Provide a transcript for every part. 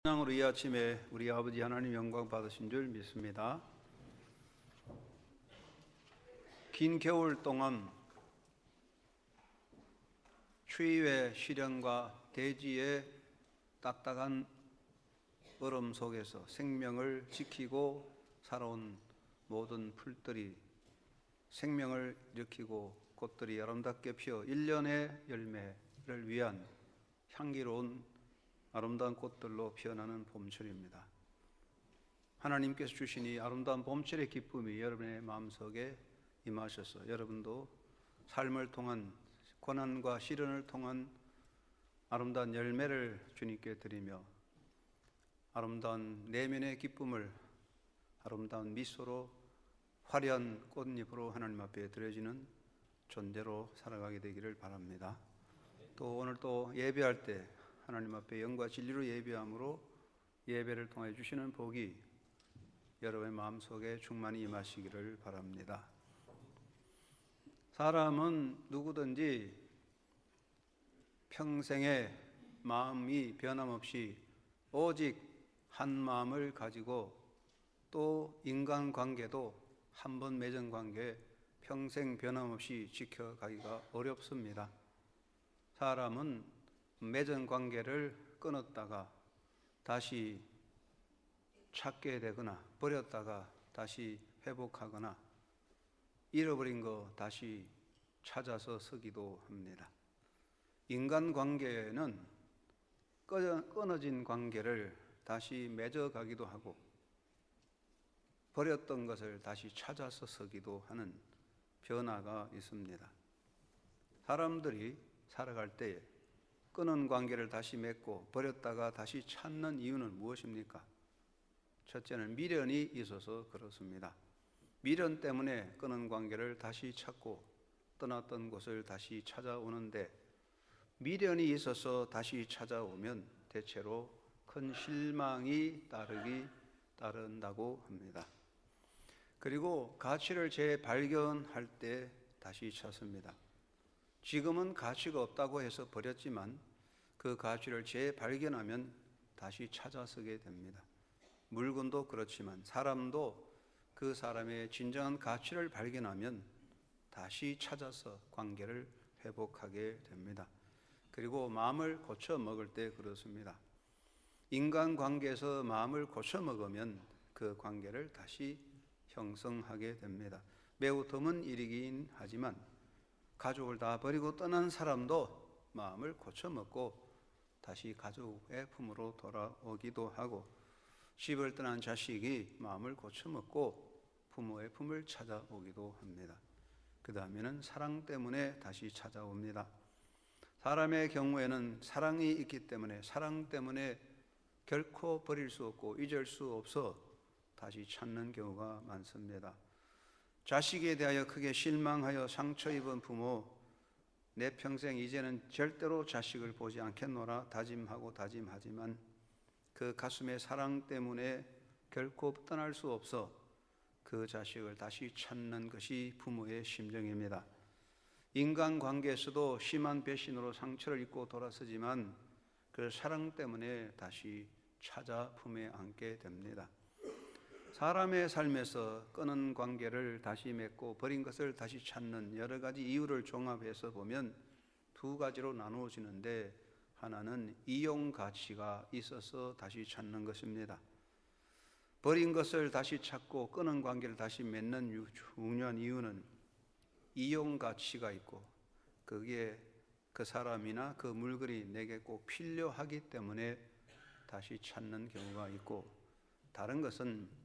찬양으로 이 아침에 우리 아버지 하나님 영광 받으신 줄 믿습니다. 긴 겨울 동안 추위의 시련과 대지의 딱딱한 얼음 속에서 생명을 지키고 살아온 모든 풀들이 생명을 일으키고 꽃들이 아름답게 피어 1년의 열매를 위한 향기로운 아름다운 꽃들로 피어나는 봄철입니다. 하나님께서 주신 이 아름다운 봄철의 기쁨이 여러분의 마음속에 임하셔서 여러분도 삶을 통한 고난과 시련을 통한 아름다운 열매를 주님께 드리며 아름다운 내면의 기쁨을 아름다운 미소로 화려한 꽃잎으로 하나님 앞에 드려지는 존재로 살아가게 되기를 바랍니다. 또 오늘 또 예배할 때 하나님 앞에 영과 진리로 예배함으로 예배를 통해 주시는 복이 여러분의 마음속에 충만히 임하시기를 바랍니다. 사람은 누구든지 평생에 마음이 변함없이 오직 한 마음을 가지고 또 인간관계도 한 번 맺은 관계 평생 변함없이 지켜가기가 어렵습니다. 사람은 맺은 관계를 끊었다가 다시 찾게 되거나 버렸다가 다시 회복하거나 잃어버린 거 다시 찾아서 서기도 합니다. 인간관계는 끊어진 관계를 다시 맺어가기도 하고 버렸던 것을 다시 찾아서 서기도 하는 변화가 있습니다. 사람들이 살아갈 때에 끊은 관계를 다시 맺고 버렸다가 다시 찾는 이유는 무엇입니까? 첫째는 미련이 있어서 그렇습니다. 미련 때문에 끊은 관계를 다시 찾고 떠났던 곳을 다시 찾아오는데 미련이 있어서 다시 찾아오면 대체로 큰 실망이 따른다고 합니다. 그리고 가치를 재발견할 때 다시 찾습니다. 지금은 가치가 없다고 해서 버렸지만 그 가치를 재발견하면 다시 찾아서게 됩니다. 물건도 그렇지만 사람도 그 사람의 진정한 가치를 발견하면 다시 찾아서 관계를 회복하게 됩니다. 그리고 마음을 고쳐 먹을 때 그렇습니다. 인간관계에서 마음을 고쳐 먹으면 그 관계를 다시 형성하게 됩니다. 매우 드문 일이긴 하지만 가족을 다 버리고 떠난 사람도 마음을 고쳐먹고 다시 가족의 품으로 돌아오기도 하고 집을 떠난 자식이 마음을 고쳐먹고 부모의 품을 찾아오기도 합니다. 그 다음에는 사랑 때문에 다시 찾아옵니다. 사람의 경우에는 사랑이 있기 때문에 사랑 때문에 결코 버릴 수 없고 잊을 수 없어 다시 찾는 경우가 많습니다. 자식에 대하여 크게 실망하여 상처 입은 부모, 내 평생 이제는 절대로 자식을 보지 않겠노라 다짐하지만 그 가슴의 사랑 때문에 결코 떠날 수 없어 그 자식을 다시 찾는 것이 부모의 심정입니다. 인간관계에서도 심한 배신으로 상처를 입고 돌아서지만 그 사랑 때문에 다시 찾아 품에 안게 됩니다. 사람의 삶에서 끊은 관계를 다시 맺고 버린 것을 다시 찾는 여러 가지 이유를 종합해서 보면 두 가지로 나누어지는데 하나는 이용 가치가 있어서 다시 찾는 것입니다. 버린 것을 다시 찾고 끊은 관계를 다시 맺는 중요한 이유는 이용 가치가 있고 그게 그 사람이나 그 물건이 내게 꼭 필요하기 때문에 다시 찾는 경우가 있고 다른 것은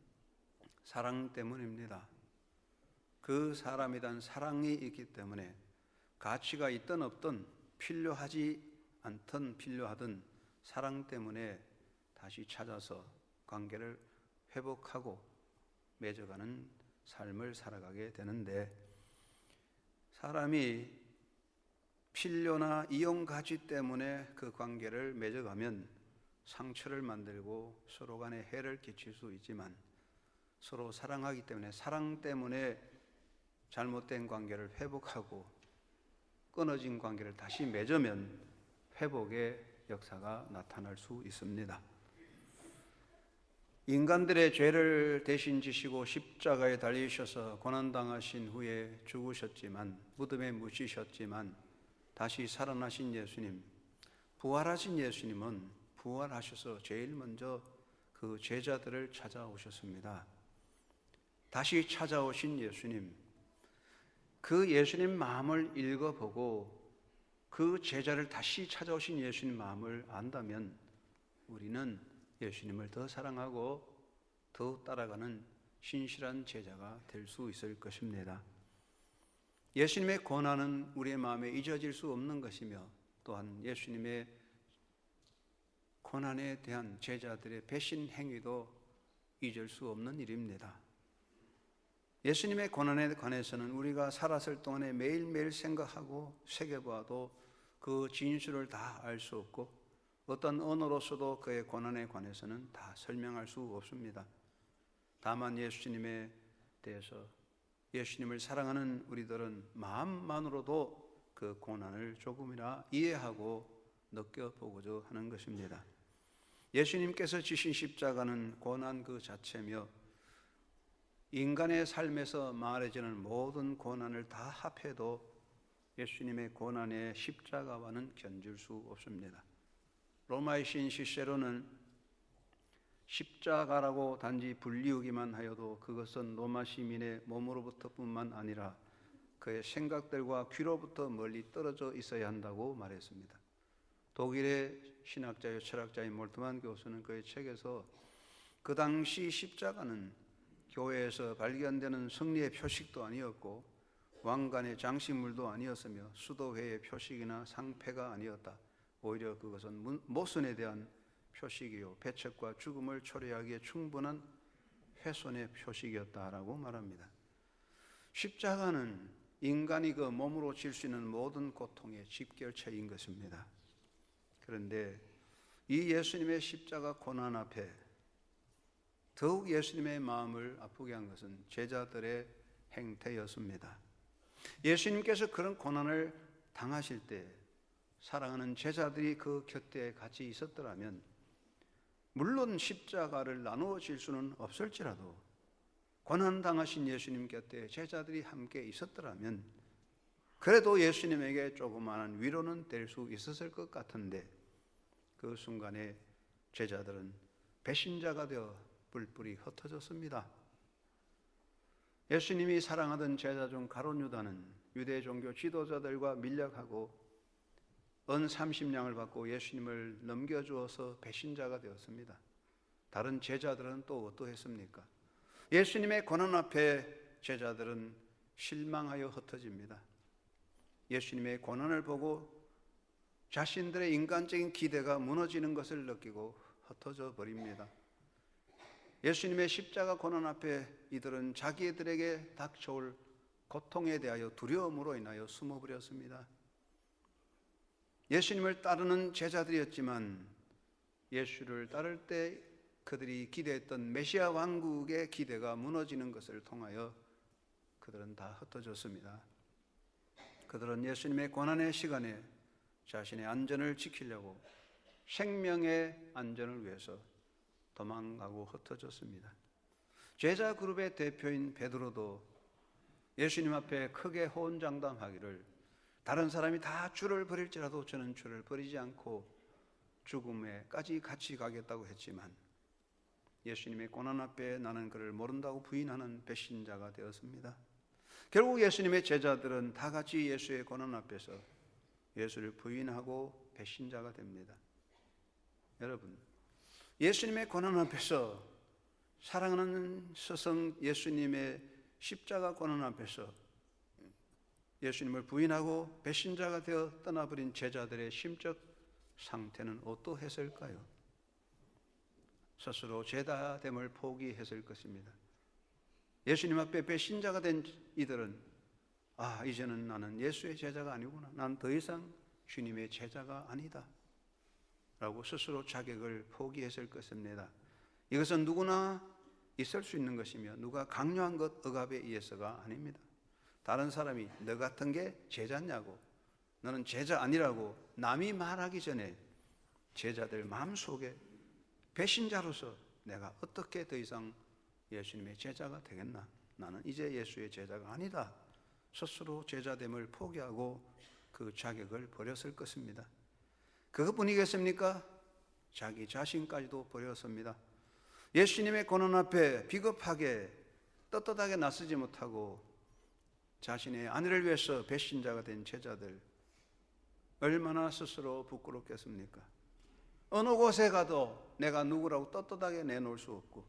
사랑 때문입니다. 그 사람에 대한 사랑이 있기 때문에 가치가 있든 없든 필요하지 않든 필요하든 사랑 때문에 다시 찾아서 관계를 회복하고 맺어가는 삶을 살아가게 되는데 사람이 필요나 이용 가치 때문에 그 관계를 맺어가면 상처를 만들고 서로 간에 해를 끼칠 수 있지만 서로 사랑하기 때문에 사랑 때문에 잘못된 관계를 회복하고 끊어진 관계를 다시 맺으면 회복의 역사가 나타날 수 있습니다. 인간들의 죄를 대신 지시고 십자가에 달리셔서 고난당하신 후에 죽으셨지만, 무덤에 묻히셨지만 다시 살아나신 예수님, 부활하신 예수님은 부활하셔서 제일 먼저 그 제자들을 찾아오셨습니다. 다시 찾아오신 예수님, 그 예수님 마음을 읽어보고 그 제자를 다시 찾아오신 예수님 마음을 안다면 우리는 예수님을 더 사랑하고 더 따라가는 신실한 제자가 될 수 있을 것입니다. 예수님의 고난은 우리의 마음에 잊어질 수 없는 것이며, 또한 예수님의 고난에 대한 제자들의 배신 행위도 잊을 수 없는 일입니다. 예수님의 고난에 관해서는 우리가 살았을 동안에 매일매일 생각하고 새겨봐도 그 진술을 다 알 수 없고, 어떤 언어로서도 그의 고난에 관해서는 다 설명할 수 없습니다. 다만 예수님에 대해서, 예수님을 사랑하는 우리들은 마음만으로도 그 고난을 조금이나 이해하고 느껴보고자 하는 것입니다. 예수님께서 지신 십자가는 고난 그 자체며, 인간의 삶에서 말해지는 모든 고난을 다 합해도 예수님의 고난의 십자가와는 견줄 수 없습니다. 로마의 시인 시세로는 십자가라고 단지 불리우기만 하여도 그것은 로마 시민의 몸으로부터뿐만 아니라 그의 생각들과 귀로부터 멀리 떨어져 있어야 한다고 말했습니다. 독일의 신학자요 철학자인 몰트만 교수는 그의 책에서 그 당시 십자가는 교회에서 발견되는 승리의 표식도 아니었고 왕관의 장식물도 아니었으며 수도회의 표식이나 상패가 아니었다. 오히려 그것은 모순에 대한 표식이요 배척과 죽음을 초래하기에 충분한 훼손의 표식이었다라고 말합니다. 십자가는 인간이 그 몸으로 질 수 있는 모든 고통의 집결체인 것입니다. 그런데 이 예수님의 십자가 고난 앞에 더욱 예수님의 마음을 아프게 한 것은 제자들의 행태였습니다. 예수님께서 그런 고난을 당하실 때 사랑하는 제자들이 그 곁에 같이 있었더라면, 물론 십자가를 나누어 질 수는 없을지라도 고난 당하신 예수님 곁에 제자들이 함께 있었더라면 그래도 예수님에게 조그마한 위로는 될 수 있었을 것 같은데, 그 순간에 제자들은 배신자가 되어 뿔뿔이 흩어졌습니다. 예수님이 사랑하던 제자 중 가룟 유다는 유대 종교 지도자들과 밀약하고 은 30냥을 받고 예수님을 넘겨주어서 배신자가 되었습니다. 다른 제자들은 또 어떠했습니까? 예수님의 고난 앞에 제자들은 실망하여 흩어집니다. 예수님의 고난을 보고 자신들의 인간적인 기대가 무너지는 것을 느끼고 흩어져 버립니다. 예수님의 십자가 고난 앞에 이들은 자기들에게 닥쳐올 고통에 대하여 두려움으로 인하여 숨어버렸습니다. 예수님을 따르는 제자들이었지만 예수를 따를 때 그들이 기대했던 메시아 왕국의 기대가 무너지는 것을 통하여 그들은 다 흩어졌습니다. 그들은 예수님의 고난의 시간에 자신의 안전을 지키려고 생명의 안전을 위해서 도망가고 흩어졌습니다. 제자 그룹의 대표인 베드로도 예수님 앞에 크게 호언장담하기를, 다른 사람이 다 주를 버릴지라도 저는 주를 버리지 않고 죽음에까지 같이 가겠다고 했지만 예수님의 고난 앞에 나는 그를 모른다고 부인하는 배신자가 되었습니다. 결국 예수님의 제자들은 다 같이 예수의 고난 앞에서 예수를 부인하고 배신자가 됩니다. 여러분, 예수님의 고난 앞에서, 사랑하는 스승 예수님의 십자가 고난 앞에서 예수님을 부인하고 배신자가 되어 떠나버린 제자들의 심적 상태는 어떠했을까요? 스스로 제자됨을 포기했을 것입니다. 예수님 앞에 배신자가 된 이들은 이제는 나는 예수의 제자가 아니구나, 난 더 이상 주님의 제자가 아니다 라고 스스로 자격을 포기했을 것입니다. 이것은 누구나 있을 수 있는 것이며 누가 강요한 것 억압에 의해서가 아닙니다. 다른 사람이 너 같은 게 제자냐고, 너는 제자 아니라고 남이 말하기 전에 제자들 마음속에 배신자로서 내가 어떻게 더 이상 예수님의 제자가 되겠나? 나는 이제 예수의 제자가 아니다. 스스로 제자됨을 포기하고 그 자격을 버렸을 것입니다. 그것뿐이겠습니까? 자기 자신까지도 버렸습니다. 예수님의 고난 앞에 비겁하게 떳떳하게 나서지 못하고 자신의 아내를 위해서 배신자가 된 제자들, 얼마나 스스로 부끄럽겠습니까? 어느 곳에 가도 내가 누구라고 떳떳하게 내놓을 수 없고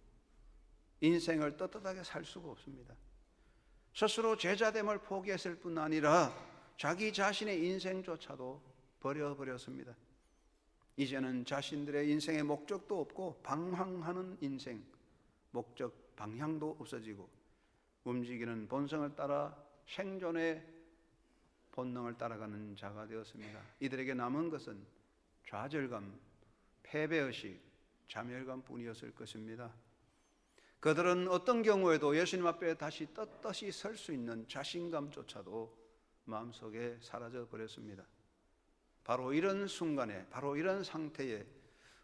인생을 떳떳하게 살 수가 없습니다. 스스로 제자됨을 포기했을 뿐 아니라 자기 자신의 인생조차도 버려버렸습니다. 이제는 자신들의 인생의 목적도 없고 방황하는 인생, 목적 방향도 없어지고 움직이는 본성을 따라 생존의 본능을 따라가는 자가 되었습니다. 이들에게 남은 것은 좌절감, 패배의식, 자멸감 뿐이었을 것입니다. 그들은 어떤 경우에도 예수님 앞에 다시 떳떳이 설 수 있는 자신감조차도 마음속에 사라져 버렸습니다. 바로 이런 순간에, 바로 이런 상태에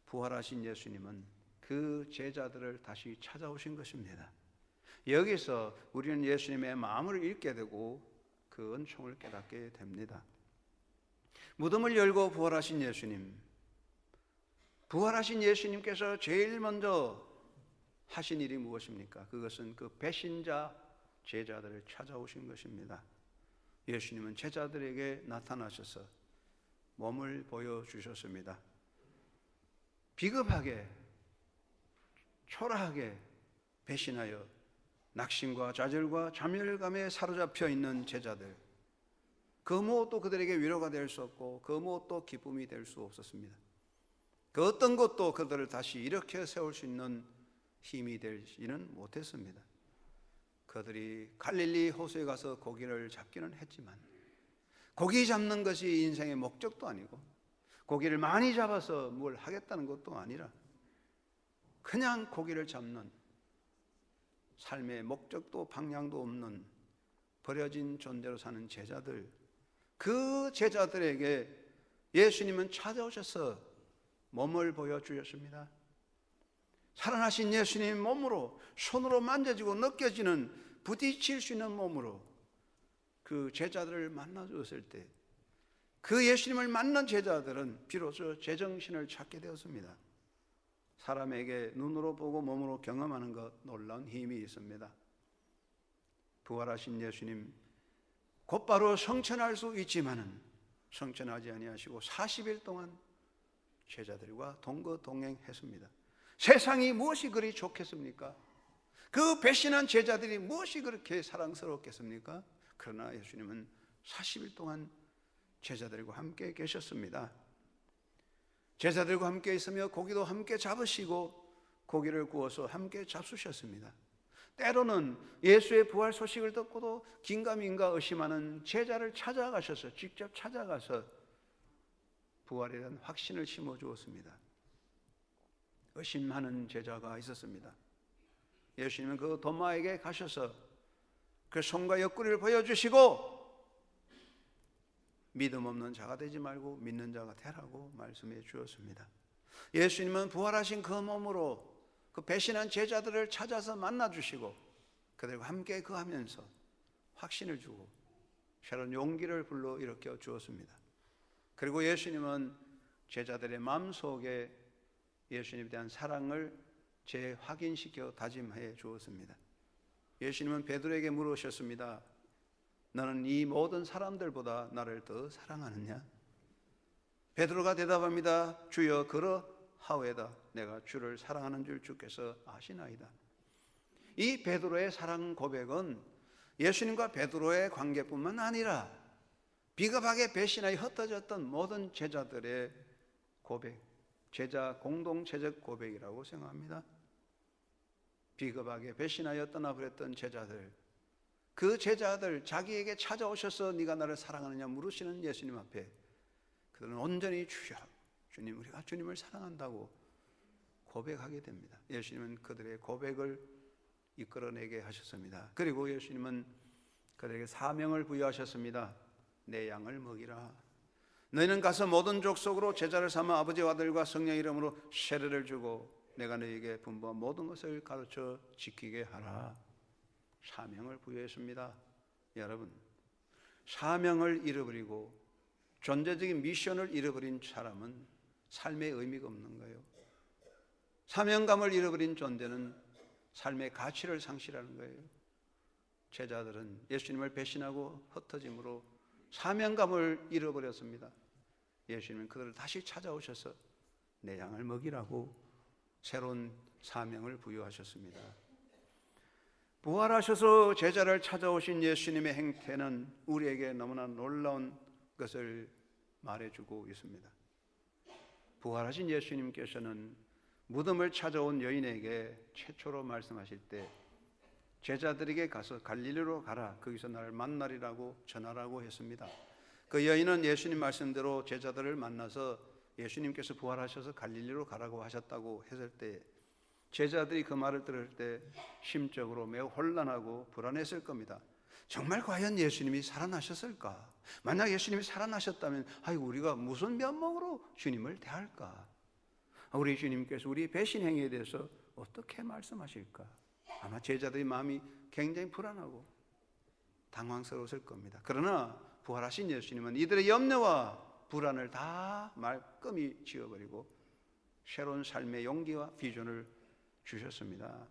부활하신 예수님은 그 제자들을 다시 찾아오신 것입니다. 여기서 우리는 예수님의 마음을 읽게 되고 그 은총을 깨닫게 됩니다. 무덤을 열고 부활하신 예수님, 부활하신 예수님께서 제일 먼저 하신 일이 무엇입니까? 그것은 그 배신자 제자들을 찾아오신 것입니다. 예수님은 제자들에게 나타나셔서 몸을 보여주셨습니다. 비겁하게, 초라하게 배신하여 낙심과 좌절과 자멸감에 사로잡혀 있는 제자들, 그 무엇도 그들에게 위로가 될 수 없고 그 무엇도 기쁨이 될 수 없었습니다. 그 어떤 것도 그들을 다시 일으켜 세울 수 있는 힘이 되지는 못했습니다. 그들이 갈릴리 호수에 가서 고기를 잡기는 했지만 고기 잡는 것이 인생의 목적도 아니고 고기를 많이 잡아서 뭘 하겠다는 것도 아니라 그냥 고기를 잡는 삶의 목적도 방향도 없는 버려진 존재로 사는 제자들, 그 제자들에게 예수님은 찾아오셔서 몸을 보여주셨습니다. 살아나신 예수님 몸으로, 손으로 만져지고 느껴지는, 부딪힐 수 있는 몸으로 그 제자들을 만나 주었을 때 그 예수님을 만난 제자들은 비로소 제정신을 찾게 되었습니다. 사람에게 눈으로 보고 몸으로 경험하는 것 놀라운 힘이 있습니다. 부활하신 예수님 곧바로 성천할 수 있지만은 성천하지 아니하시고 40일 동안 제자들과 동거동행했습니다. 세상이 무엇이 그리 좋겠습니까? 그 배신한 제자들이 무엇이 그렇게 사랑스럽겠습니까? 그러나 예수님은 40일 동안 제자들과 함께 계셨습니다. 제자들과 함께 있으며 고기도 함께 잡으시고 고기를 구워서 함께 잡수셨습니다. 때로는 예수의 부활 소식을 듣고도 긴가민가 의심하는 제자를 찾아가셔서 직접 찾아가서 부활에 대한 확신을 심어주었습니다. 의심하는 제자가 있었습니다. 예수님은 그 도마에게 가셔서 그 손과 옆구리를 보여주시고 믿음 없는 자가 되지 말고 믿는 자가 되라고 말씀해 주었습니다. 예수님은 부활하신 그 몸으로 그 배신한 제자들을 찾아서 만나주시고 그들과 함께 거하면서 확신을 주고 새로운 용기를 불러일으켜 주었습니다. 그리고 예수님은 제자들의 마음속에 예수님에 대한 사랑을 재확인시켜 다짐해 주었습니다. 예수님은 베드로에게 물으셨습니다. 너는 이 모든 사람들보다 나를 더 사랑하느냐? 베드로가 대답합니다. 주여 그러하오이다. 내가 주를 사랑하는 줄 주께서 아시나이다. 이 베드로의 사랑 고백은 예수님과 베드로의 관계뿐만 아니라 비겁하게 배신하여 흩어졌던 모든 제자들의 고백, 제자 공동체적 고백이라고 생각합니다. 비겁하게 배신하여 떠나버렸던 제자들, 그 제자들 자기에게 찾아오셔서 네가 나를 사랑하느냐 물으시는 예수님 앞에 그들은 온전히 주여, 주님 우리가 주님을 사랑한다고 고백하게 됩니다. 예수님은 그들의 고백을 이끌어내게 하셨습니다. 그리고 예수님은 그들에게 사명을 부여하셨습니다. 내 양을 먹이라. 너희는 가서 모든 족속으로 제자를 삼아 아버지와 아들과 성령 이름으로 세례를 주고 내가 너에게 분부한 모든 것을 가르쳐 지키게 하라. 사명을 부여했습니다. 여러분, 사명을 잃어버리고 존재적인 미션을 잃어버린 사람은 삶의 의미가 없는 거예요. 사명감을 잃어버린 존재는 삶의 가치를 상실하는 거예요. 제자들은 예수님을 배신하고 흩어짐으로 사명감을 잃어버렸습니다. 예수님은 그들을 다시 찾아오셔서 내 양을 먹이라고 새로운 사명을 부여하셨습니다. 부활하셔서 제자를 찾아오신 예수님의 행태는 우리에게 너무나 놀라운 것을 말해주고 있습니다. 부활하신 예수님께서는 무덤을 찾아온 여인에게 최초로 말씀하실 때 제자들에게 가서 갈릴리로 가라, 거기서 나를 만나리라고 전하라고 했습니다. 그 여인은 예수님 말씀대로 제자들을 만나서 예수님께서 부활하셔서 갈릴리로 가라고 하셨다고 했을 때 제자들이 그 말을 들을 때 심적으로 매우 혼란하고 불안했을 겁니다. 정말 과연 예수님이 살아나셨을까? 만약 예수님이 살아나셨다면 우리가 무슨 면목으로 주님을 대할까? 우리 주님께서 우리 배신 행위에 대해서 어떻게 말씀하실까? 아마 제자들의 마음이 굉장히 불안하고 당황스러웠을 겁니다. 그러나 부활하신 예수님은 이들의 염려와 불안을 다 말끔히 지워버리고 새로운 삶의 용기와 비전을 주셨습니다.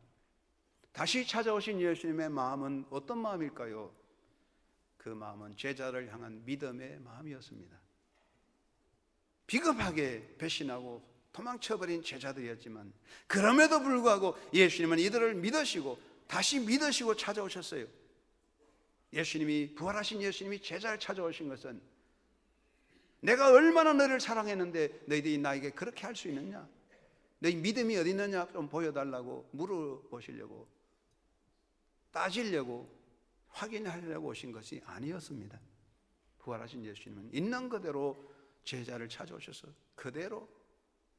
다시 찾아오신 예수님의 마음은 어떤 마음일까요? 그 마음은 제자를 향한 믿음의 마음이었습니다. 비겁하게 배신하고 도망쳐버린 제자들이었지만 그럼에도 불구하고 예수님은 이들을 믿으시고 다시 믿으시고 찾아오셨어요. 예수님이, 부활하신 예수님이 제자를 찾아오신 것은 내가 얼마나 너를 사랑했는데 너희들이 나에게 그렇게 할 수 있느냐, 너희 믿음이 어디 있느냐 좀 보여달라고 물어보시려고, 따지려고, 확인하려고 오신 것이 아니었습니다. 부활하신 예수님은 있는 그대로 제자를 찾아오셔서 그대로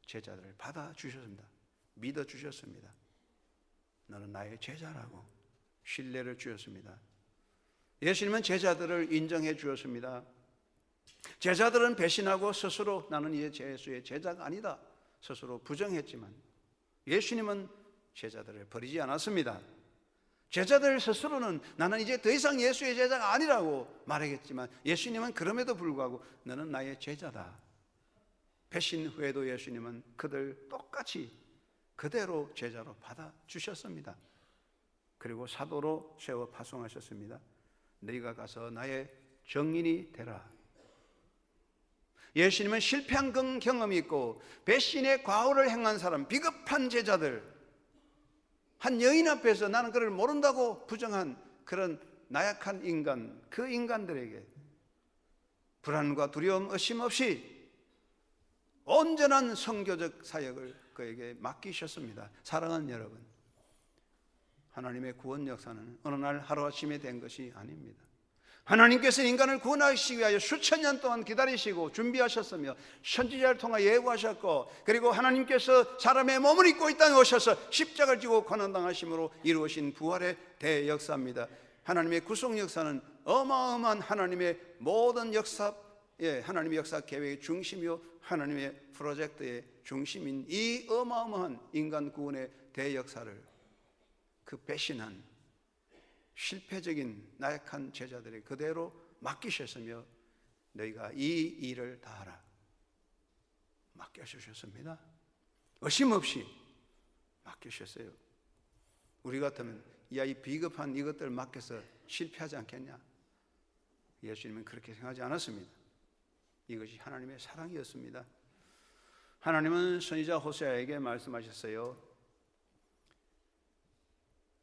제자들을 받아주셨습니다. 믿어주셨습니다. 너는 나의 제자라고 신뢰를 주셨습니다. 예수님은 제자들을 인정해 주었습니다. 제자들은 배신하고 스스로 나는 예수의 제자가 아니다 스스로 부정했지만 예수님은 제자들을 버리지 않았습니다. 제자들 스스로는 나는 이제 더 이상 예수의 제자가 아니라고 말하겠지만 예수님은 그럼에도 불구하고 너는 나의 제자다. 배신 후에도 예수님은 그들 똑같이 그대로 제자로 받아주셨습니다. 그리고 사도로 세워 파송하셨습니다. 너희가 가서 나의 증인이 되라. 예수님은 실패한 경험이 있고 배신의 과오를 행한 사람, 비겁한 제자들, 한 여인 앞에서 나는 그를 모른다고 부정한 그런 나약한 인간, 그 인간들에게 불안과 두려움, 의심 없이 온전한 선교적 사역을 그에게 맡기셨습니다. 사랑하는 여러분, 하나님의 구원 역사는 어느 날 하루아침에 된 것이 아닙니다. 하나님께서 인간을 구원하시기 위하여 수천 년 동안 기다리시고 준비하셨으며 선지자를 통해 예고하셨고, 그리고 하나님께서 사람의 몸을 입고 이 땅에 오셔서 십자가를 지고 고난당하심으로 이루어진 부활의 대역사입니다. 하나님의 구속 역사는 어마어마한 하나님의 모든 역사, 하나님의 역사 계획의 중심이요 하나님의 프로젝트의 중심인 이 어마어마한 인간 구원의 대역사를 그 배신한 실패적인 나약한 제자들이 그대로 맡기셨으며 너희가 이 일을 다하라 맡겨주셨습니다. 의심 없이 맡기셨어요. 우리 같으면 이 비겁한 이것들을 맡겨서 실패하지 않겠냐? 예수님은 그렇게 생각하지 않았습니다. 이것이 하나님의 사랑이었습니다. 하나님은 선지자 호세아에게 말씀하셨어요.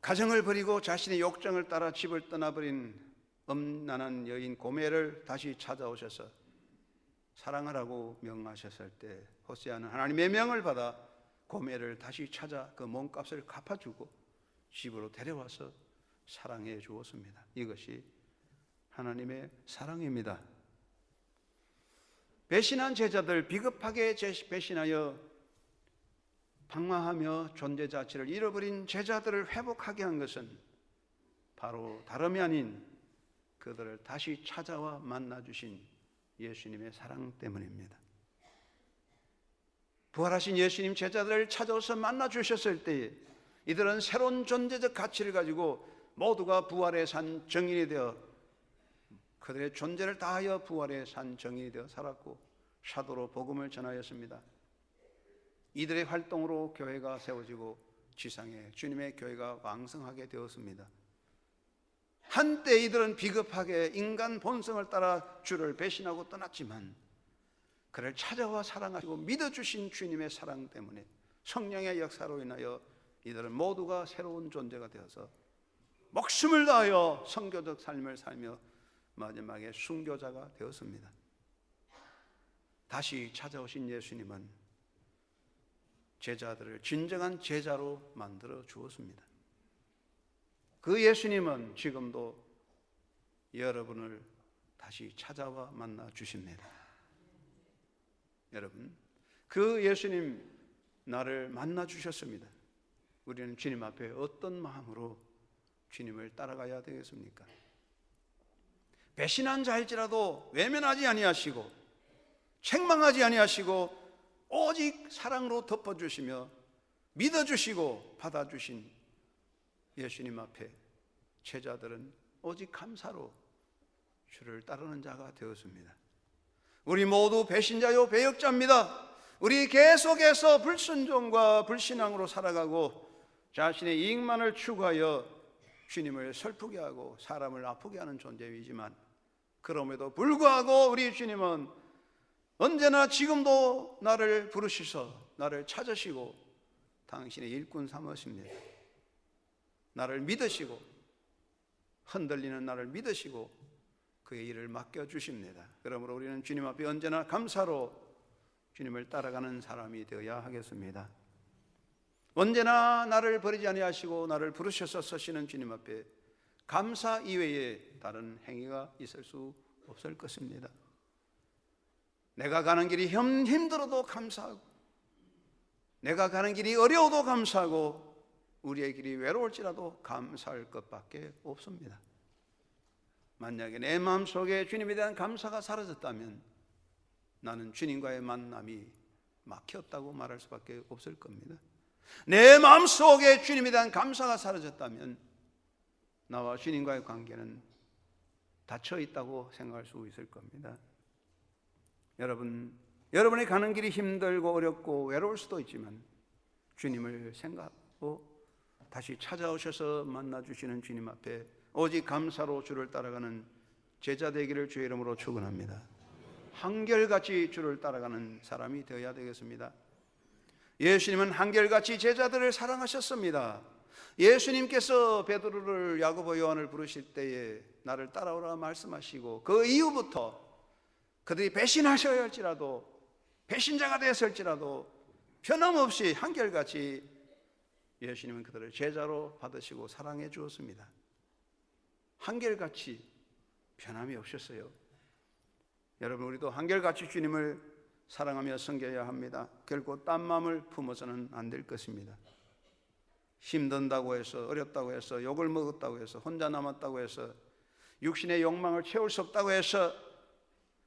가정을 버리고 자신의 욕정을 따라 집을 떠나버린 음란한 여인 고멜을 다시 찾아오셔서 사랑하라고 명하셨을 때 호세아는 하나님의 명을 받아 고멜을 다시 찾아 그 몸값을 갚아주고 집으로 데려와서 사랑해 주었습니다. 이것이 하나님의 사랑입니다. 배신한 제자들, 비겁하게 배신하여 방황하며 존재 자체를 잃어버린 제자들을 회복하게 한 것은 바로 다름이 아닌 그들을 다시 찾아와 만나주신 예수님의 사랑 때문입니다. 부활하신 예수님 제자들을 찾아와서 만나 주셨을 때에 이들은 새로운 존재적 가치를 가지고 모두가 부활의 산 정인이 되어 그들의 존재를 다하여 부활의 산 정인이 되어 살았고 사도로 복음을 전하였습니다. 이들의 활동으로 교회가 세워지고 지상에 주님의 교회가 왕성하게 되었습니다. 한때 이들은 비겁하게 인간 본성을 따라 주를 배신하고 떠났지만 그를 찾아와 사랑하시고 믿어주신 주님의 사랑 때문에 성령의 역사로 인하여 이들은 모두가 새로운 존재가 되어서 목숨을 다하여 선교적 삶을 살며 마지막에 순교자가 되었습니다. 다시 찾아오신 예수님은 제자들을 진정한 제자로 만들어 주었습니다. 그 예수님은 지금도 여러분을 다시 찾아와 만나 주십니다. 여러분, 그 예수님 나를 만나 주셨습니다. 우리는 주님 앞에 어떤 마음으로 주님을 따라가야 되겠습니까? 배신한 자일지라도 외면하지 아니하시고 책망하지 아니하시고 오직 사랑으로 덮어주시며 믿어주시고 받아주신 예수님 앞에 제자들은 오직 감사로 주를 따르는 자가 되었습니다. 우리 모두 배신자요 배역자입니다. 우리 계속해서 불순종과 불신앙으로 살아가고 자신의 이익만을 추구하여 주님을 슬프게 하고 사람을 아프게 하는 존재이지만 그럼에도 불구하고 우리 주님은 언제나 지금도 나를 부르시서 나를 찾으시고 당신의 일꾼 삼으십니다. 나를 믿으시고 흔들리는 나를 믿으시고 그의 일을 맡겨주십니다. 그러므로 우리는 주님 앞에 언제나 감사로 주님을 따라가는 사람이 되어야 하겠습니다. 언제나 나를 버리지 아니하시고 나를 부르셔서 서시는 주님 앞에 감사 이외에 다른 행위가 있을 수 없을 것입니다. 내가 가는 길이 힘들어도 감사하고 내가 가는 길이 어려워도 감사하고 우리의 길이 외로울지라도 감사할 것밖에 없습니다. 만약에 내 마음속에 주님에 대한 감사가 사라졌다면 나는 주님과의 만남이 막혔다고 말할 수밖에 없을 겁니다. 내 마음속에 주님에 대한 감사가 사라졌다면 나와 주님과의 관계는 닫혀 있다고 생각할 수 있을 겁니다. 여러분이 가는 길이 힘들고 어렵고 외로울 수도 있지만 주님을 생각하고 다시 찾아오셔서 만나주시는 주님 앞에 오직 감사로 주를 따라가는 제자 되기를 주의 이름으로 축원합니다. 한결같이 주를 따라가는 사람이 되어야 되겠습니다. 예수님은 한결같이 제자들을 사랑하셨습니다. 예수님께서 베드로를 야고보 요한을 부르실 때에 나를 따라오라 말씀하시고 그 이후부터 그들이 배신하셔야 할지라도 배신자가 되었을지라도 변함없이 한결같이 예수님은 그들을 제자로 받으시고 사랑해 주었습니다. 한결같이 변함이 없었어요. 여러분, 우리도 한결같이 주님을 사랑하며 섬겨야 합니다. 결코 딴 마음을 품어서는 안 될 것입니다. 힘든다고 해서 어렵다고 해서 욕을 먹었다고 해서 혼자 남았다고 해서 육신의 욕망을 채울 수 없다고 해서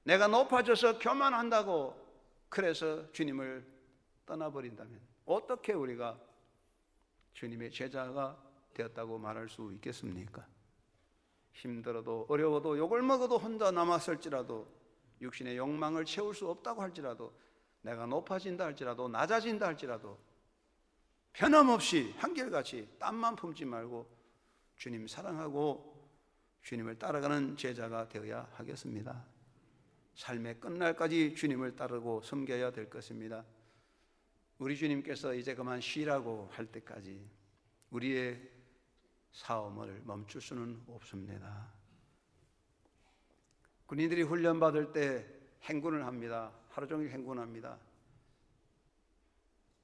내가 높아져서 교만한다고 그래서 주님을 떠나버린다면 어떻게 우리가 주님의 제자가 되었다고 말할 수 있겠습니까? 힘들어도 어려워도 욕을 먹어도 혼자 남았을지라도 육신의 욕망을 채울 수 없다고 할지라도 내가 높아진다 할지라도 낮아진다 할지라도 변함없이 한결같이 땀만 품지 말고 주님 사랑하고 주님을 따라가는 제자가 되어야 하겠습니다. 삶의 끝날까지 주님을 따르고 섬겨야 될 것입니다. 우리 주님께서 이제 그만 쉬라고 할 때까지 우리의 사움을 멈출 수는 없습니다. 군인들이 훈련받을 때 행군을 합니다. 하루 종일 행군합니다.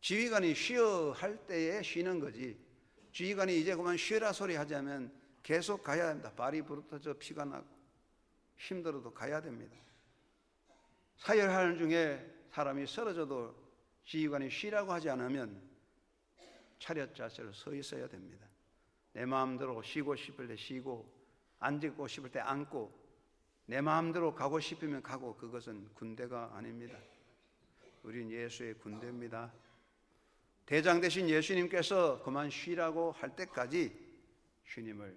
지휘관이 쉬어 할 때에 쉬는 거지 지휘관이 이제 그만 쉬라 소리 하자면 계속 가야 합니다. 발이 부르터져 피가 나고 힘들어도 가야 됩니다. 사열하는 중에 사람이 쓰러져도 지휘관이 쉬라고 하지 않으면 차렷 자세로 서 있어야 됩니다. 내 마음대로 쉬고 싶을 때 쉬고 앉고 싶을 때 앉고 내 마음대로 가고 싶으면 가고 그것은 군대가 아닙니다. 우린 예수의 군대입니다. 대장 되신 예수님께서 그만 쉬라고 할 때까지 주님을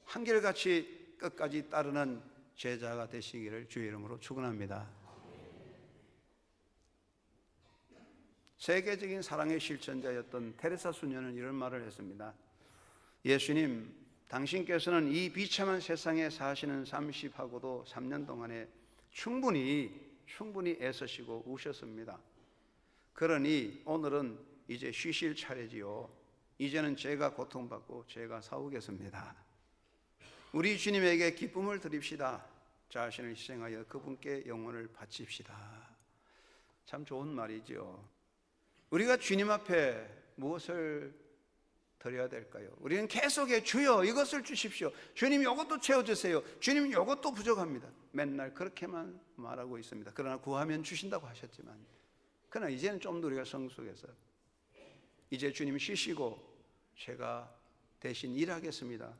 한결같이 끝까지 따르는 제자가 되시기를 주의 이름으로 축원합니다. 세계적인 사랑의 실천자였던 테레사 수녀는 이런 말을 했습니다. 예수님, 당신께서는 이 비참한 세상에 사시는 30하고도 3년 동안에 충분히 애쓰시고 우셨습니다. 그러니 오늘은 이제 쉬실 차례지요. 이제는 제가 고통받고 제가 싸우겠습니다. 우리 주님에게 기쁨을 드립시다. 자신을 희생하여 그분께 영혼을 바칩시다. 참 좋은 말이죠. 우리가 주님 앞에 무엇을 드려야 될까요? 우리는 계속해 주여 이것을 주십시오. 주님 이것도 채워주세요. 주님 이것도 부족합니다. 맨날 그렇게만 말하고 있습니다. 그러나 구하면 주신다고 하셨지만, 그러나 이제는 좀 더 우리가 성숙해서 이제 주님 쉬시고 제가 대신 일하겠습니다.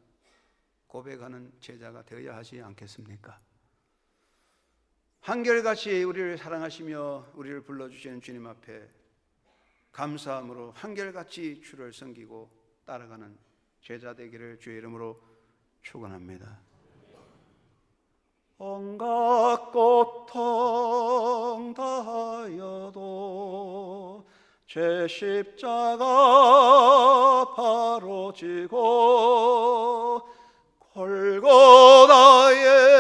고백하는 제자가 되어야 하지 않겠습니까? 한결같이 우리를 사랑하시며 우리를 불러주시는 주님 앞에 감사함으로 한결같이 주를 섬기고 따라가는 제자 되기를 주의 이름으로 축원합니다. 온갖 고통 다하여도 제 십자가 바로 지고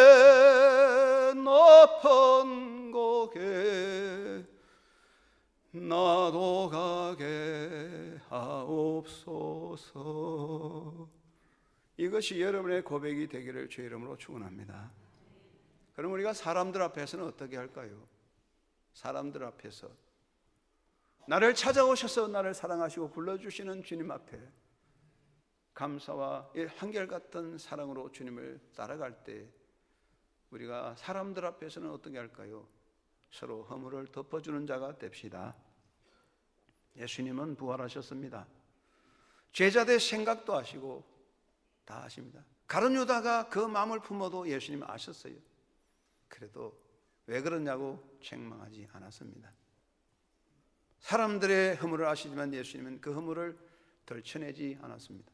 골고다의 높은 곳에 나도 가게 하옵소서. 이것이 여러분의 고백이 되기를 주의 이름으로 축원합니다. 그럼 우리가 사람들 앞에서는 어떻게 할까요? 사람들 앞에서 나를 찾아오셔서 나를 사랑하시고 불러주시는 주님 앞에 감사와 한결같은 사랑으로 주님을 따라갈 때 우리가 사람들 앞에서는 어떻게 할까요? 서로 허물을 덮어주는 자가 됩시다. 예수님은 부활하셨습니다. 제자들 생각도 하시고 다 아십니다. 가룟 유다가 그 마음을 품어도 예수님 아셨어요. 그래도 왜 그러냐고 책망하지 않았습니다. 사람들의 허물을 아시지만 예수님은 그 허물을 덜쳐내지 않았습니다.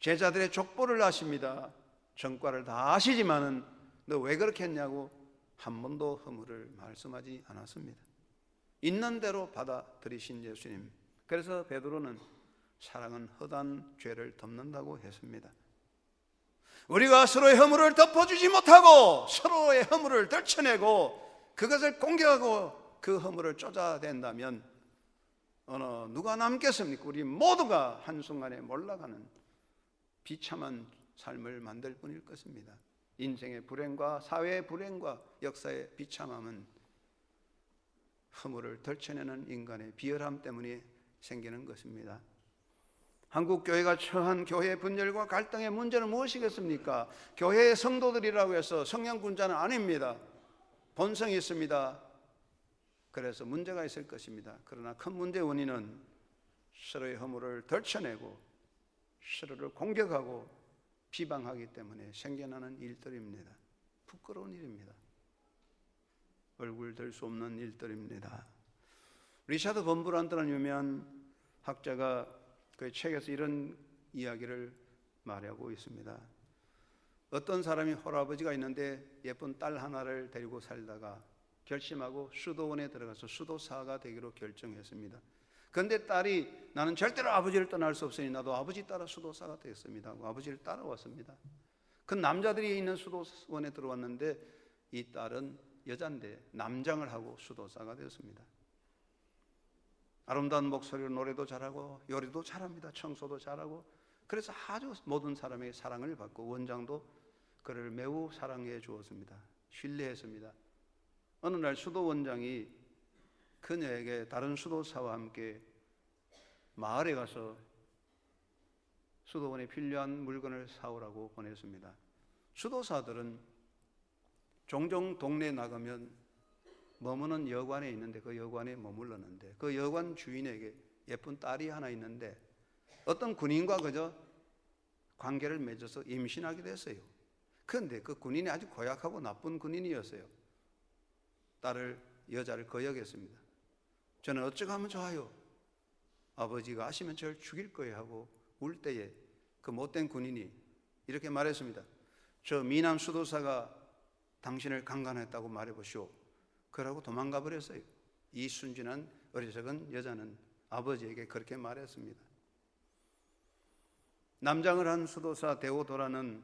제자들의 족보를 아십니다. 전과를 다 아시지만은 너 왜 그렇게 했냐고 한 번도 허물을 말씀하지 않았습니다. 있는 대로 받아들이신 예수님. 그래서 베드로는 사랑은 허다한 죄를 덮는다고 했습니다. 우리가 서로의 허물을 덮어주지 못하고 서로의 허물을 덜쳐내고 그것을 공격하고 그 허물을 쫓아댄다면 누가 남겠습니까? 우리 모두가 한순간에 몰락하는 비참한 삶을 만들 뿐일 것입니다. 인생의 불행과 사회의 불행과 역사의 비참함은 허물을 덜쳐내는 인간의 비열함 때문에 생기는 것입니다. 한국 교회가 처한 교회 분열과 갈등의 문제는 무엇이겠습니까? 교회의 성도들이라고 해서 성령군자는 아닙니다. 본성이 있습니다. 그래서 문제가 있을 것입니다. 그러나 큰 문제의 원인은 서로의 허물을 덜쳐내고 서로를 공격하고 비방하기 때문에 생겨나는 일들입니다. 부끄러운 일입니다. 얼굴 들 수 없는 일들입니다. 리차드 범브란트라는 유명한 학자가 그 책에서 이런 이야기를 말하고 있습니다. 어떤 사람이 홀아버지가 있는데 예쁜 딸 하나를 데리고 살다가 결심하고 수도원에 들어가서 수도사가 되기로 결정했습니다. 그런데 딸이 나는 절대로 아버지를 떠날 수 없으니 나도 아버지 따라 수도사가 되었습니다 하고 아버지를 따라왔습니다. 그 남자들이 있는 수도원에 들어왔는데 이 딸은 여잔데 남장을 하고 수도사가 되었습니다. 아름다운 목소리로 노래도 잘하고 요리도 잘합니다. 청소도 잘하고 그래서 아주 모든 사람의 사랑을 받고 원장도 그를 매우 사랑해 주었습니다. 신뢰했습니다. 어느 날 수도원장이 그녀에게 다른 수도사와 함께 마을에 가서 수도원에 필요한 물건을 사오라고 보냈습니다. 수도사들은 종종 동네에 나가면 머무는 여관에 있는데 그 여관에 머물렀는데 그 여관 주인에게 예쁜 딸이 하나 있는데 어떤 군인과 그저 관계를 맺어서 임신하게 됐어요. 그런데 그 군인이 아주 고약하고 나쁜 군인이었어요. 여자를 거역했습니다. 저는 어쩌고 하면 좋아요? 아버지가 아시면 저를 죽일 거예요 하고 울 때에 그 못된 군인이 이렇게 말했습니다. 저 미남 수도사가 당신을 강간했다고 말해보시오. 그러고 도망가 버렸어요. 이 순진한 어리석은 여자는 아버지에게 그렇게 말했습니다. 남장을 한 수도사 데오도라는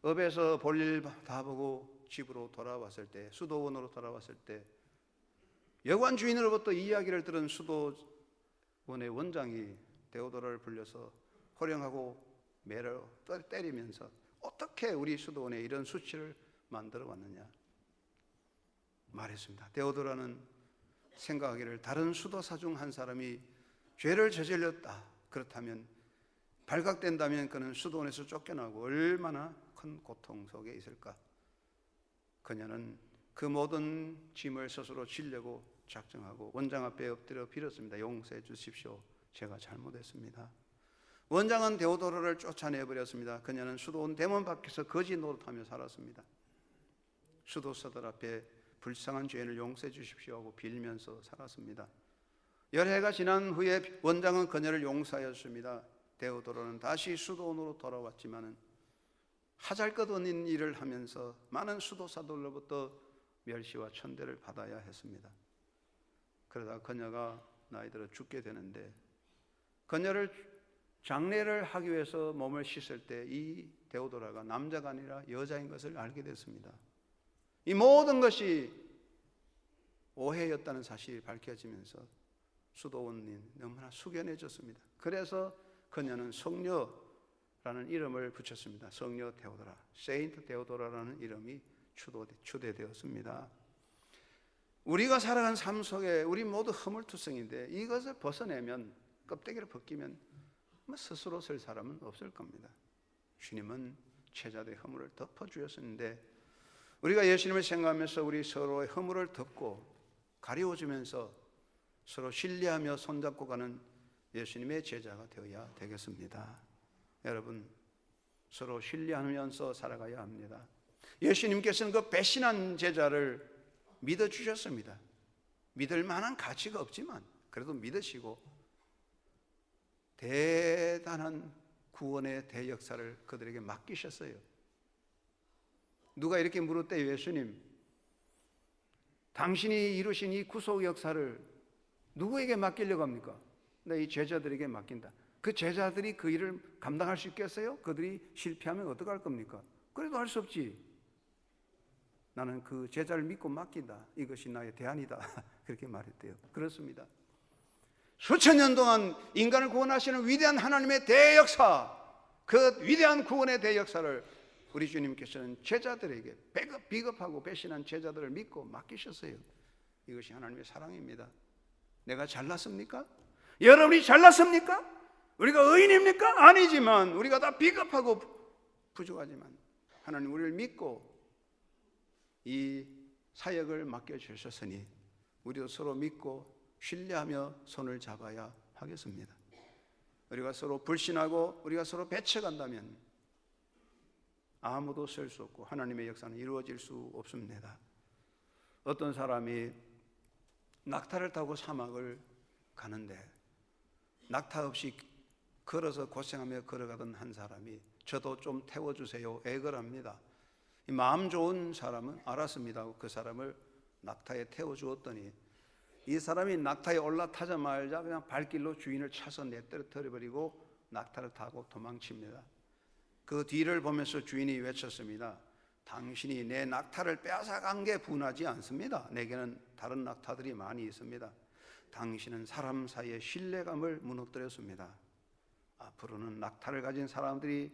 업에서 볼일 다 보고 집으로 돌아왔을 때, 수도원으로 돌아왔을 때 여관 주인으로부터 이야기를 들은 수도원의 원장이 데오도라를 불려서 호령하고 매를 때리면서 어떻게 우리 수도원에 이런 수치를 만들어 왔느냐 말했습니다. 데오도라는 생각하기를 다른 수도사 중 한 사람이 죄를 저질렀다. 그렇다면 발각된다면 그는 수도원에서 쫓겨나고 얼마나 큰 고통 속에 있을까. 그녀는 그 모든 짐을 스스로 지려고 작정하고 원장 앞에 엎드려 빌었습니다. 용서해 주십시오. 제가 잘못했습니다. 원장은 데오도라를 쫓아내버렸습니다. 그녀는 수도원 대문 밖에서 거지 노릇하며 살았습니다. 수도사들 앞에 불쌍한 죄인을 용서해 주십시오 하고 빌면서 살았습니다. 열해가 지난 후에 원장은 그녀를 용서하였습니다. 데오도라는 다시 수도원으로 돌아왔지만 하잘것없는 일을 하면서 많은 수도사들로부터 멸시와 천대를 받아야 했습니다. 그러다 그녀가 나이 들어 죽게 되는데 그녀를 장례를 하기 위해서 몸을 씻을 때 이 데오도라가 남자가 아니라 여자인 것을 알게 됐습니다. 이 모든 것이 오해였다는 사실이 밝혀지면서 수도원이 너무나 숙연해졌습니다. 그래서 그녀는 성녀라는 이름을 붙였습니다. 성녀 데오도라, 세인트 데오도라라는 이름이 추대되었습니다. 우리가 살아간 삶 속에 우리 모두 허물투성인데 이것을 벗어내면, 껍데기를 벗기면 스스로 설 사람은 없을 겁니다. 주님은 제자들의 허물을 덮어주셨는데 우리가 예수님을 생각하면서 우리 서로의 허물을 덮고 가리워주면서 서로 신뢰하며 손잡고 가는 예수님의 제자가 되어야 되겠습니다. 여러분, 서로 신뢰하면서 살아가야 합니다. 예수님께서는 그 배신한 제자를 믿어주셨습니다. 믿을 만한 가치가 없지만 그래도 믿으시고 대단한 구원의 대역사를 그들에게 맡기셨어요. 누가 이렇게 물었대요. 예수님, 당신이 이루신 이 구속 역사를 누구에게 맡기려고 합니까? 이 제자들에게 맡긴다. 그 제자들이 그 일을 감당할 수 있겠어요? 그들이 실패하면 어떡할 겁니까? 그래도 할 수 없지. 나는 그 제자를 믿고 맡긴다. 이것이 나의 대안이다. 그렇게 말했대요. 그렇습니다. 수천 년 동안 인간을 구원하시는 위대한 하나님의 대역사, 그 위대한 구원의 대역사를 우리 주님께서는 제자들에게, 비겁하고 배신한 제자들을 믿고 맡기셨어요. 이것이 하나님의 사랑입니다. 내가 잘났습니까? 여러분이 잘났습니까? 우리가 의인입니까? 아니지만 우리가 다 비겁하고 부족하지만 하나님 우리를 믿고 이 사역을 맡겨주셨으니 우리도 서로 믿고 신뢰하며 손을 잡아야 하겠습니다. 우리가 서로 불신하고 우리가 서로 배척한다면 아무도 설 수 없고 하나님의 역사는 이루어질 수 없습니다. 어떤 사람이 낙타를 타고 사막을 가는데 낙타 없이 걸어서 고생하며 걸어가던 한 사람이 저도 좀 태워주세요 애걸합니다. 마음 좋은 사람은 알았습니다. 그 사람을 낙타에 태워주었더니 이 사람이 낙타에 올라타자마자 그냥 발길로 주인을 차서 내떨어뜨려버리고 낙타를 타고 도망칩니다. 그 뒤를 보면서 주인이 외쳤습니다. 당신이 내 낙타를 빼앗아간 게 분하지 않습니다. 내게는 다른 낙타들이 많이 있습니다. 당신은 사람 사이의 신뢰감을 무너뜨렸습니다. 앞으로는 낙타를 가진 사람들이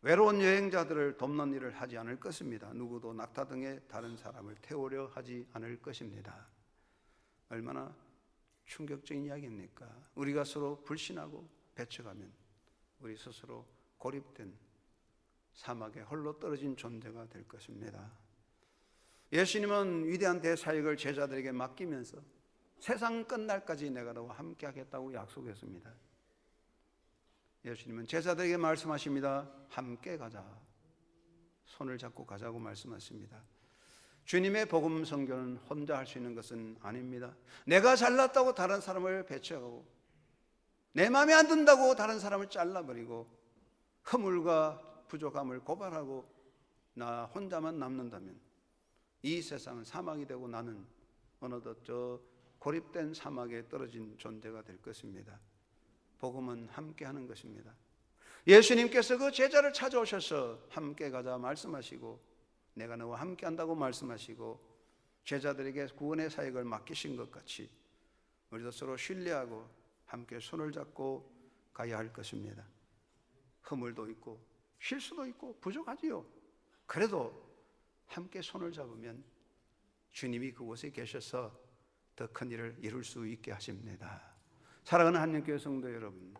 외로운 여행자들을 돕는 일을 하지 않을 것입니다. 누구도 낙타 등에 다른 사람을 태우려 하지 않을 것입니다. 얼마나 충격적인 이야기입니까? 우리가 서로 불신하고 배척하면 우리 스스로 고립된 사막에 홀로 떨어진 존재가 될 것입니다. 예수님은 위대한 대사역을 제자들에게 맡기면서 세상 끝날까지 내가 너와 함께 하겠다고 약속했습니다. 예수님은 제자들에게 말씀하십니다. 함께 가자. 손을 잡고 가자고 말씀하십니다. 주님의 복음 선교는 혼자 할 수 있는 것은 아닙니다. 내가 잘났다고 다른 사람을 배척하고, 내 마음에 안 든다고 다른 사람을 잘라버리고, 허물과 부족함을 고발하고 나 혼자만 남는다면 이 세상은 사막이 되고 나는 어느덧 저 고립된 사막에 떨어진 존재가 될 것입니다. 복음은 함께 하는 것입니다. 예수님께서 그 제자를 찾아오셔서 함께 가자 말씀하시고, 내가 너와 함께 한다고 말씀하시고, 제자들에게 구원의 사역을 맡기신 것 같이 우리도 서로 신뢰하고 함께 손을 잡고 가야 할 것입니다. 허물도 있고 실수도 있고 부족하지요. 그래도 함께 손을 잡으면 주님이 그곳에 계셔서 더 큰 일을 이룰 수 있게 하십니다. 사랑하는 한영교회 성도 여러분,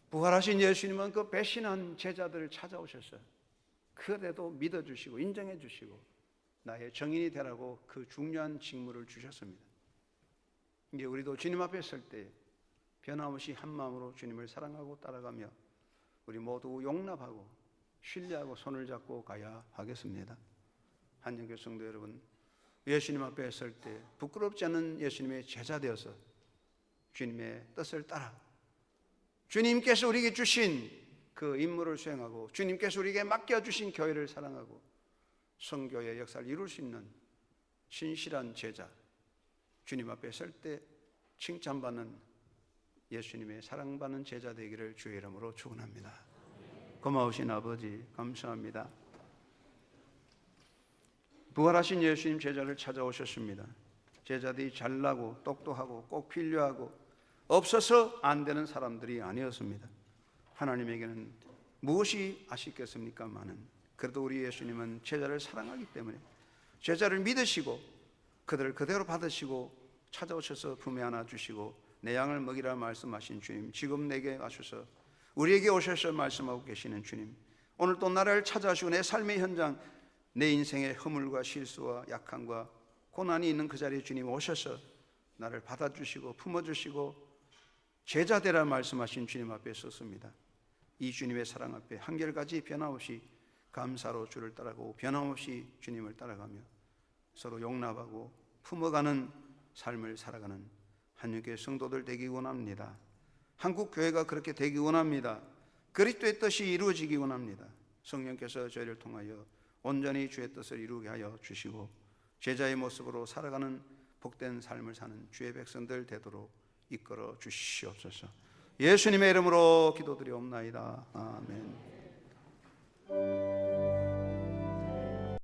부활하신 예수님은 그 배신한 제자들을 찾아오셨어요. 그래도 믿어주시고 인정해 주시고 나의 정인이 되라고 그 중요한 직무를 주셨습니다. 이제 우리도 주님 앞에 설 때 변함없이 한 마음으로 주님을 사랑하고 따라가며 우리 모두 용납하고 신뢰하고 손을 잡고 가야 하겠습니다. 한영교회 성도 여러분, 예수님 앞에 설 때 부끄럽지 않은 예수님의 제자 되어서 주님의 뜻을 따라 주님께서 우리에게 주신 그 임무를 수행하고 주님께서 우리에게 맡겨주신 교회를 사랑하고 선교의 역사를 이룰 수 있는 신실한 제자, 주님 앞에 설 때 칭찬받는 예수님의 사랑받는 제자 되기를 주의 이름으로 축원합니다. 고마우신 아버지 감사합니다. 부활하신 예수님 제자를 찾아오셨습니다. 제자들이 잘나고 똑똑하고 꼭 필요하고 없어서 안 되는 사람들이 아니었습니다. 하나님에게는 무엇이 아쉽겠습니까마는 그래도 우리 예수님은 제자를 사랑하기 때문에 제자를 믿으시고 그들을 그대로 받으시고 찾아오셔서 품에 안아주시고 내 양을 먹이라 말씀하신 주님, 지금 내게 와셔서 우리에게 오셔서 말씀하고 계시는 주님, 오늘 또 나를 찾아오시고 내 삶의 현장, 내 인생의 허물과 실수와 약함과 고난이 있는 그 자리에 주님 오셔서 나를 받아주시고 품어주시고 제자 되라 말씀하신 주님 앞에 섰습니다. 이 주님의 사랑 앞에 한결같이 변함없이 감사로 주를 따라가고 변함없이 주님을 따라가며 서로 용납하고 품어가는 삶을 살아가는 한영교회 성도들 되기 원합니다. 한국 교회가 그렇게 되기 원합니다. 그리스도의 뜻이 이루어지기 원합니다. 성령께서 저희를 통하여 온전히 주의 뜻을 이루게 하여 주시고 제자의 모습으로 살아가는 복된 삶을 사는 주의 백성들 되도록 이끌어 주시옵소서. 예수님의 이름으로 기도드리옵나이다. 아멘.